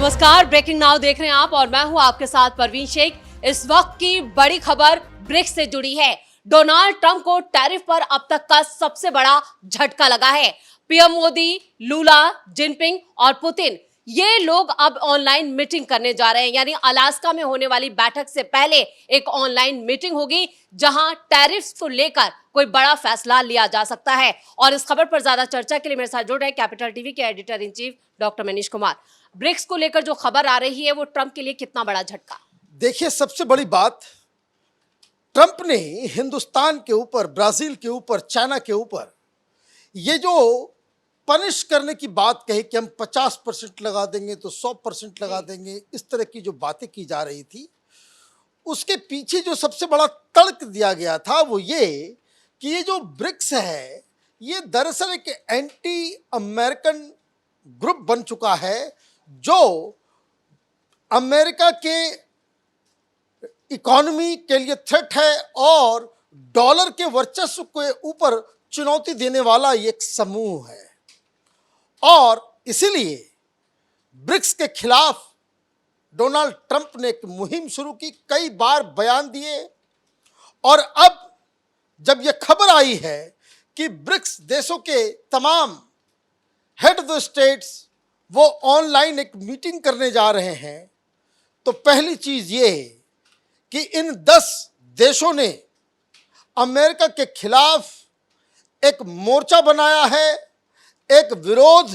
नमस्कार, breaking now देख रहे हैं आप और मैं हूं आपके साथ परवीन शेख। इस वक्त की बड़ी खबर ब्रिक्स से जुड़ी है। डोनाल्ड ट्रंप को टैरिफ पर अब तक का सबसे बड़ा झटका लगा है। पीएम मोदी, लूला, जिनपिंग और पुतिन ये लोग अब ऑनलाइन मीटिंग करने जा रहे हैं। यानी अलास्का में होने वाली बैठक से पहले एक ऑनलाइन मीटिंग होगी जहां टैरिफ्स को लेकर कोई बड़ा फैसला लिया जा सकता है। और इस खबर पर ज्यादा चर्चा के लिए मेरे साथ जुड़ रहे हैं कैपिटल टीवी के editor in chief doctor Manish Kumar. BRICS को लेकर जो खबर आ रही है वो ट्रंप के लिए कितना बड़ा झटका? देखिए, सबसे बड़ी बात, ट्रंप ने हिंदुस्तान के ऊपर, ब्राजील के ऊपर, चाइना के ऊपर ये जो पनिश करने की बात कही कि हम 50% लगा देंगे तो 100% लगा देंगे, इस तरह की जो बातें की जा रही थी, उसके पीछे जो सबसे बड़ा तर्क दिया गया था वो ये कि ये जो ब्रिक्स है ये दरअसल एक एंटी अमेरिकन ग्रुप बन चुका है जो अमेरिका के इकोनॉमी के लिए थ्रेट है और डॉलर के वर्चस्व के ऊपर चुनौती देने वाला एक समूह है। और इसीलिए ब्रिक्स के खिलाफ डोनाल्ड ट्रंप ने एक मुहिम शुरू की, कई बार बयान दिए और अब जब यह खबर आई है कि ब्रिक्स देशों के तमाम हेड ऑफ द स्टेट्स वो ऑनलाइन एक मीटिंग करने जा रहे हैं, तो पहली चीज ये है कि इन 10 देशों ने अमेरिका के खिलाफ एक मोर्चा बनाया है, एक विरोध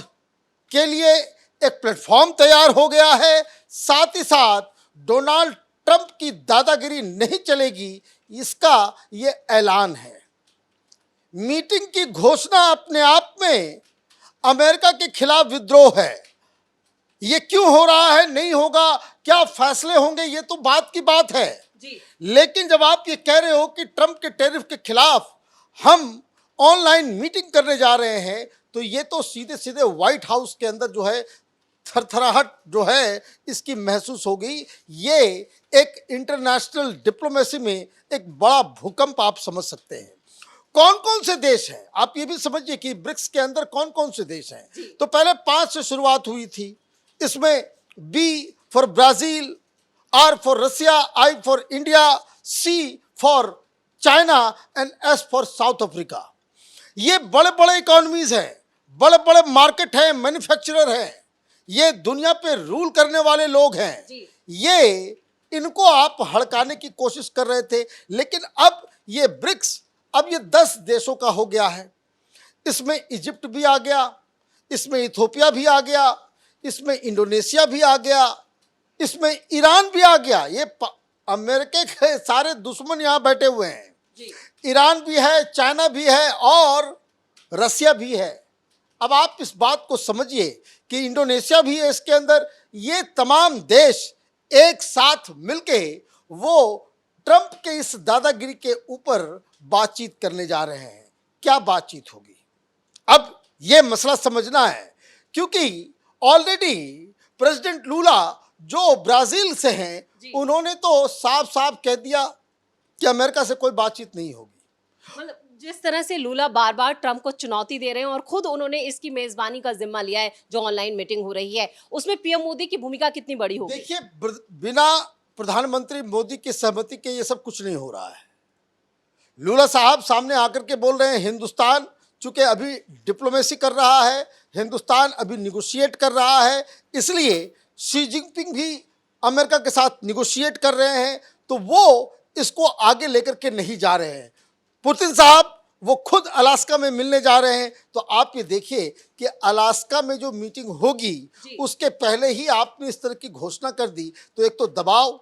के लिए एक प्लेटफॉर्म तैयार हो गया है। साथ ही साथ डोनाल्ड ट्रंप की दादागिरी नहीं चलेगी, इसका ये ऐलान है। मीटिंग की घोषणा अपने आप में अमेरिका के खिलाफ विद्रोह है। ये क्यों हो रहा है, नहीं होगा, क्या फैसले होंगे, ये तो बात की बात है जी। लेकिन जब आप ये कह रहे हो कि ट्रंप के टैरिफ के खिलाफ हम ऑनलाइन मीटिंग करने जा रहे हैं, तो ये तो सीधे सीधे व्हाइट हाउस के अंदर जो है थरथराहट जो है इसकी महसूस होगी। ये एक इंटरनेशनल डिप्लोमेसी में एक बड़ा भूकंप आप समझ सकते हैं। कौन कौन से देश हैं, आप ये भी समझिए कि ब्रिक्स के अंदर कौन कौन से देश हैं। तो पहले 5 से शुरुआत हुई थी। इसमें B for Brazil, R for Russia, I for India, C for China and S for South Africa. ये बड़े बड़े इकोनॉमीज हैं, बड़े बड़े मार्केट हैं, मैन्युफैक्चरर हैं, ये दुनिया पे रूल करने वाले लोग हैं। ये इनको आप हड़काने की कोशिश कर रहे थे, लेकिन अब ये ब्रिक्स अब ये 10 देशों का हो गया है। इसमें इजिप्ट भी आ गया, इसमें इथोपिया भी आ गया, इसमें इंडोनेशिया भी आ गया, इसमें ईरान भी आ गया। ये अमेरिका के सारे दुश्मन यहाँ बैठे हुए हैं जी। ईरान भी है, चाइना भी है और रसिया भी है। अब आप इस बात को समझिए कि इंडोनेशिया भी है इसके अंदर। ये तमाम देश एक साथ मिलके वो ट्रंप के इस दादागिरी के ऊपर बातचीत करने जा रहे हैं। क्या बातचीत होगी, अब ये मसला समझना है, क्योंकि ऑलरेडी प्रेसिडेंट लूला जो ब्राजील से हैं उन्होंने तो साफ साफ कह दिया कि अमेरिका से कोई बातचीत नहीं होगी। मतलब जिस तरह से लूला बार बार ट्रंप को चुनौती दे रहे हैं और खुद उन्होंने इसकी मेजबानी का जिम्मा लिया है, जो ऑनलाइन मीटिंग हो रही है, उसमें पीएम मोदी की भूमिका कितनी बड़ी होगी? देखिए, बिना प्रधानमंत्री मोदी की सहमति के ये सब कुछ नहीं हो रहा है। लूला साहब सामने आकर के बोल रहे हैं हिंदुस्तान चूंकि अभी डिप्लोमेसी कर रहा है, हिंदुस्तान अभी निगोशिएट कर रहा है, इसलिए शी जिनपिंग भी अमेरिका के साथ निगोशिएट कर रहे हैं, तो वो इसको आगे लेकर के नहीं जा रहे हैं। पुतिन साहब वो खुद अलास्का में मिलने जा रहे हैं। तो आप ये देखिए कि अलास्का में जो मीटिंग होगी उसके पहले ही आपने इस तरह की घोषणा कर दी, तो एक तो दबाव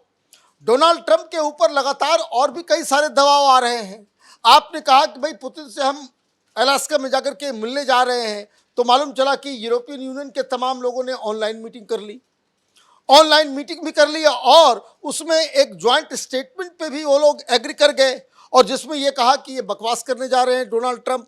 डोनाल्ड ट्रंप के ऊपर लगातार और भी कई सारे दबाव आ रहे हैं। आपने कहा कि भाई पुतिन से हम अलास्का में जाकर के मिलने जा रहे हैं, तो मालूम चला कि यूरोपियन यूनियन के तमाम लोगों ने ऑनलाइन मीटिंग कर ली, ऑनलाइन मीटिंग भी कर ली और उसमें एक ज्वाइंट स्टेटमेंट पे भी वो लोग एग्री कर गए, और जिसमें ये कहा कि ये बकवास करने जा रहे हैं डोनाल्ड ट्रंप।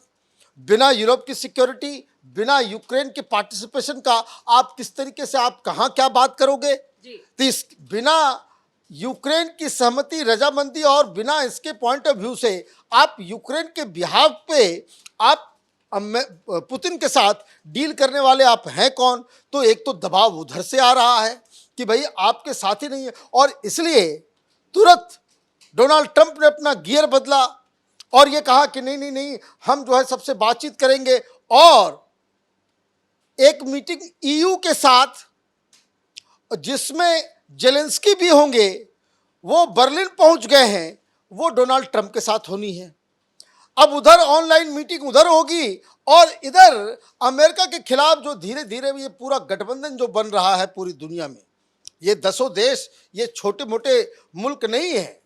बिना यूरोप की सिक्योरिटी, बिना यूक्रेन के पार्टिसिपेशन का आप किस तरीके से, आप कहाँ क्या बात करोगे तो इस बिना यूक्रेन की सहमति, रजामंदी और बिना इसके पॉइंट ऑफ व्यू से आप यूक्रेन के बिहाफ पे आप पुतिन के साथ डील करने वाले आप हैं कौन? तो एक तो दबाव उधर से आ रहा है, कि भाई आपके साथी नहीं है, और इसलिए तुरंत डोनाल्ड ट्रंप ने अपना गियर बदला और ये कहा कि नहीं नहीं नहीं, हम जो है सबसे बातचीत करेंगे। और एक मीटिंग ईयू के साथ जिसमें जेलेंस्की भी होंगे, वो बर्लिन पहुंच गए हैं, वो डोनाल्ड ट्रंप के साथ होनी है। अब उधर ऑनलाइन मीटिंग उधर होगी और इधर अमेरिका के खिलाफ जो धीरे धीरे ये पूरा गठबंधन जो बन रहा है पूरी दुनिया में, ये 10 देश, ये छोटे मोटे मुल्क नहीं है।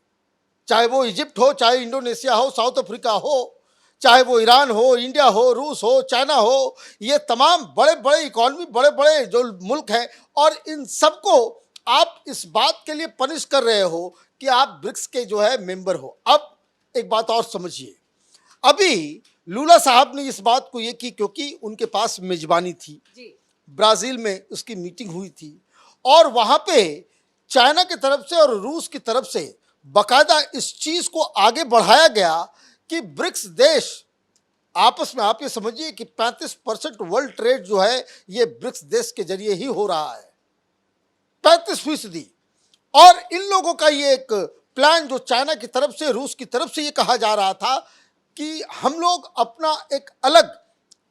चाहे वो इजिप्ट हो, चाहे इंडोनेशिया हो, साउथ अफ्रीका हो, चाहे वो ईरान हो, इंडिया हो, रूस हो, चाइना हो, ये तमाम बड़े बड़े इकॉनमी, बड़े बड़े जो मुल्क हैं, और इन सबको आप इस बात के लिए पनिश कर रहे हो कि आप ब्रिक्स के जो है मेंबर हो। अब एक बात और समझिए, अभी लूला साहब ने इस बात को ये की क्योंकि उनके पास मेजबानी थी, ब्राजील में उसकी मीटिंग हुई थी, और वहां पे चाइना की तरफ से और रूस की तरफ से बाकायदा इस चीज को आगे बढ़ाया गया कि ब्रिक्स देश आपस में, आप ये समझिए कि 35% वर्ल्ड ट्रेड जो है ये ब्रिक्स देश के जरिए ही हो रहा है, 35%। और इन लोगों का ये एक प्लान जो चाइना की तरफ से, रूस की तरफ से ये कहा जा रहा था कि हम लोग अपना एक अलग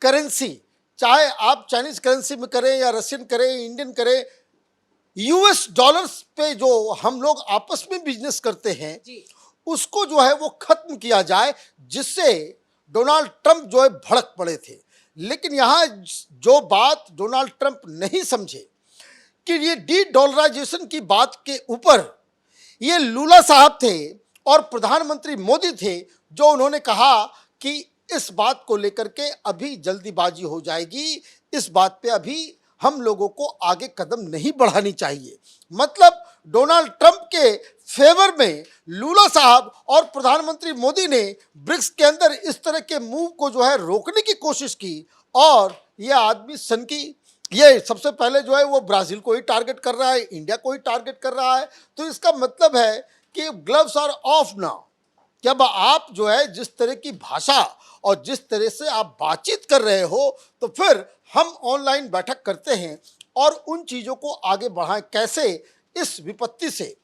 करेंसी, चाहे आप चाइनीज करेंसी में करें या रशियन करें, इंडियन करें, यूएस डॉलर्स पे जो हम लोग आपस में बिजनेस करते हैं उसको जो है वो खत्म किया जाए, जिससे डोनाल्ड ट्रंप जो है भड़क पड़े थे। लेकिन यहां जो बात डोनाल्ड ट्रंप नहीं समझे कि ये डी डॉलराइजेशन की बात के ऊपर ये लूला साहब थे और प्रधानमंत्री मोदी थे, जो उन्होंने कहा कि इस बात को लेकर के अभी जल्दीबाजी हो जाएगी, इस बात पे अभी हम लोगों को आगे कदम नहीं बढ़ानी चाहिए। मतलब डोनाल्ड ट्रंप के फेवर में लूला साहब और प्रधानमंत्री मोदी ने ब्रिक्स के अंदर इस तरह के मूव को जो है रोकने की कोशिश की, और ये आदमी सनकी, ये सबसे पहले जो है वो ब्राजील को ही टारगेट कर रहा है, इंडिया को ही टारगेट कर रहा है। तो इसका मतलब है कि ग्लव्स आर ऑफ नाउ। कि अब आप जो है जिस तरह की भाषा और जिस तरह से आप बातचीत कर रहे हो, तो फिर हम ऑनलाइन बैठक करते हैं और उन चीज़ों को आगे बढ़ाएं कैसे इस विपत्ति से।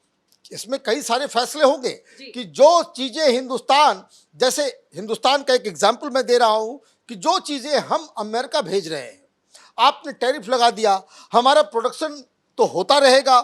इसमें कई सारे फैसले होंगे कि जो चीज़ें हिंदुस्तान, जैसे हिंदुस्तान का एक एग्जाम्पल मैं दे रहा हूं कि जो चीज़ें हम अमेरिका भेज रहे हैं, आपने टैरिफ लगा दिया, हमारा प्रोडक्शन तो होता रहेगा,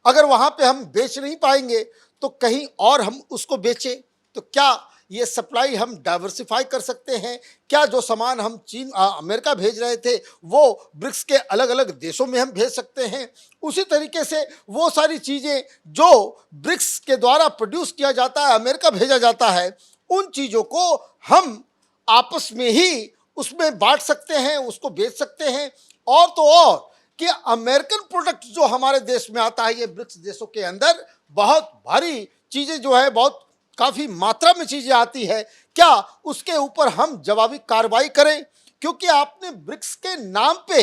अगर वहाँ पे हम बेच नहीं पाएंगे तो कहीं और हम उसको बेचें। तो क्या ये सप्लाई हम डाइवर्सिफाई कर सकते हैं? क्या जो सामान हम चीन अमेरिका भेज रहे थे वो ब्रिक्स के अलग अलग देशों में हम भेज सकते हैं? उसी तरीके से वो सारी चीज़ें जो ब्रिक्स के द्वारा प्रोड्यूस किया जाता है, अमेरिका भेजा जाता है, उन चीज़ों को हम आपस में ही उसमें बांट सकते हैं, उसको बेच सकते हैं। और तो और कि अमेरिकन प्रोडक्ट जो हमारे देश में आता है, ये ब्रिक्स देशों के अंदर बहुत भारी चीज़ें जो है, बहुत काफ़ी मात्रा में चीज़ें आती है, क्या उसके ऊपर हम जवाबी कार्रवाई करें? क्योंकि आपने ब्रिक्स के नाम पे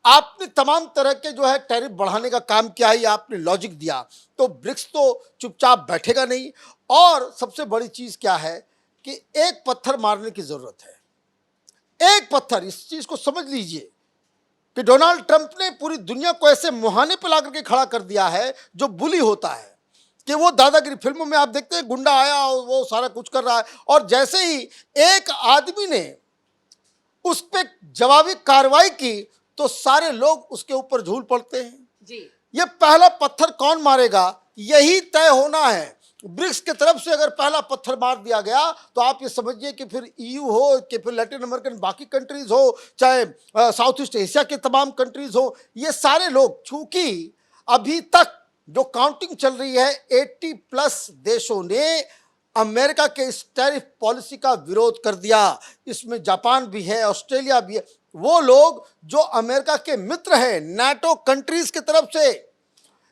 आपने तमाम तरह के जो है टैरिफ बढ़ाने का काम किया है, आपने लॉजिक दिया, तो ब्रिक्स तो चुपचाप बैठेगा नहीं। और सबसे बड़ी चीज़ क्या है कि एक पत्थर मारने की ज़रूरत है, एक पत्थर। इस चीज़ को समझ लीजिए कि डोनाल्ड ट्रंप ने पूरी दुनिया को ऐसे मुहाने पर ला करके खड़ा कर दिया है जो बुली होता है, कि वो दादागिरी फिल्मों में आप देखते हैं, गुंडा आया और वो सारा कुछ कर रहा है, और जैसे ही एक आदमी ने उस पर जवाबी कार्रवाई की तो सारे लोग उसके ऊपर झूल पड़ते हैं जी। ये पहला पत्थर कौन मारेगा, यही तय होना है। ब्रिक्स की तरफ से अगर पहला पत्थर मार दिया गया तो आप ये समझिए कि फिर ईयू हो, कि फिर लैटिन अमेरिकन बाकी कंट्रीज हो, चाहे साउथ ईस्ट एशिया के तमाम कंट्रीज हो, ये सारे लोग, चूंकि अभी तक जो काउंटिंग चल रही है 80+ देशों ने अमेरिका के इस टैरिफ पॉलिसी का विरोध कर दिया। इसमें जापान भी है, ऑस्ट्रेलिया भी है। वो लोग जो अमेरिका के मित्र हैं नाटो कंट्रीज की तरफ से,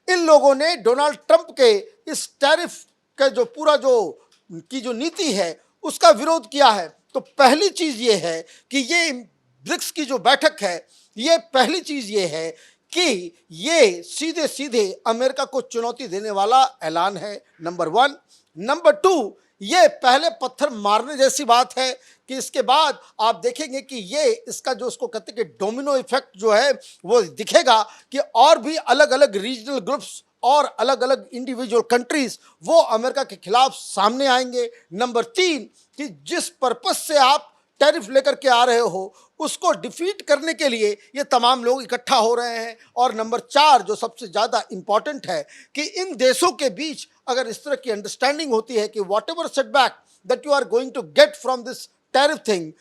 इन लोगों ने डोनाल्ड ट्रंप के इस टैरिफ का जो पूरा जो नीति है उसका विरोध किया है। तो पहली चीज ये है कि ये ब्रिक्स की जो बैठक है, ये पहली चीज ये है कि ये सीधे सीधे अमेरिका को चुनौती देने वाला ऐलान है, नंबर 1। नंबर 2, ये पहले पत्थर मारने जैसी बात है कि इसके बाद आप देखेंगे कि ये इसका जो उसको कहते हैं कि डोमिनो इफेक्ट जो है वो दिखेगा कि और भी अलग अलग रीजनल ग्रुप्स और अलग अलग इंडिविजुअल कंट्रीज वो अमेरिका के खिलाफ सामने आएंगे। नंबर 3 कि जिस पर्पस से आप टैरिफ लेकर के आ रहे हो उसको डिफीट करने के लिए ये तमाम लोग इकट्ठा हो रहे हैं। और नंबर 4 जो सबसे ज़्यादा इंपॉर्टेंट है कि इन देशों के बीच अगर इस तरह की अंडरस्टैंडिंग होती है कि whatever setback that you are going to get from this tariff thing,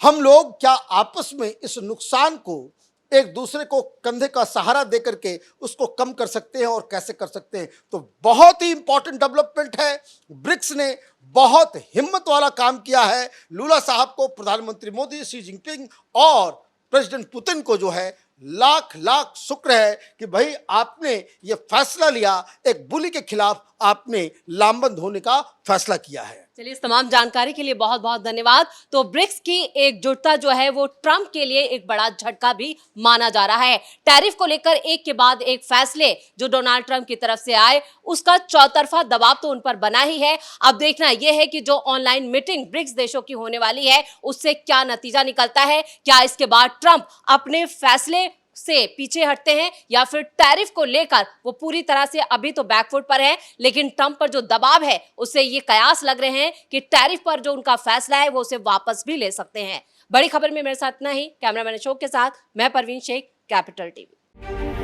हम लोग क्या आपस में इस नुकसान को एक दूसरे को कंधे का सहारा देकर के उसको कम कर सकते हैं और कैसे कर सकते हैं। तो बहुत ही इंपॉर्टेंट डेवलपमेंट है। ब्रिक्स ने बहुत हिम्मत वाला काम किया है। लूला साहब को, प्रधानमंत्री मोदी, शी जिनपिंग और प्रेसिडेंट पुतिन को जो है लाख लाख शुक्र है कि भाई आपने ये फैसला लिया, एक बुली के खिलाफ आपने लामबंद होने का फैसला किया है। चलिए, इस तमाम जानकारी के लिए बहुत बहुत धन्यवाद। तो ब्रिक्स की एकजुटता जो है वो ट्रंप के लिए एक बड़ा झटका भी माना जा रहा है। टैरिफ को लेकर एक के बाद एक फैसले जो डोनाल्ड ट्रंप की तरफ से आए, उसका चौतरफा दबाव तो उन पर बना ही है। अब देखना यह है कि जो ऑनलाइन मीटिंग ब्रिक्स देशों की होने वाली है उससे क्या नतीजा निकलता है। क्या इसके बाद ट्रंप अपने फैसले से पीछे हटते हैं या फिर टैरिफ को लेकर वो पूरी तरह से अभी तो बैकफुट पर है, लेकिन ट्रंप पर जो दबाव है उससे ये कयास लग रहे हैं कि टैरिफ पर जो उनका फैसला है वो उसे वापस भी ले सकते हैं। बड़ी खबर में मेरे साथ इतना ही। कैमरामैन अशोक के साथ मैं परवीन शेख, कैपिटल टीवी।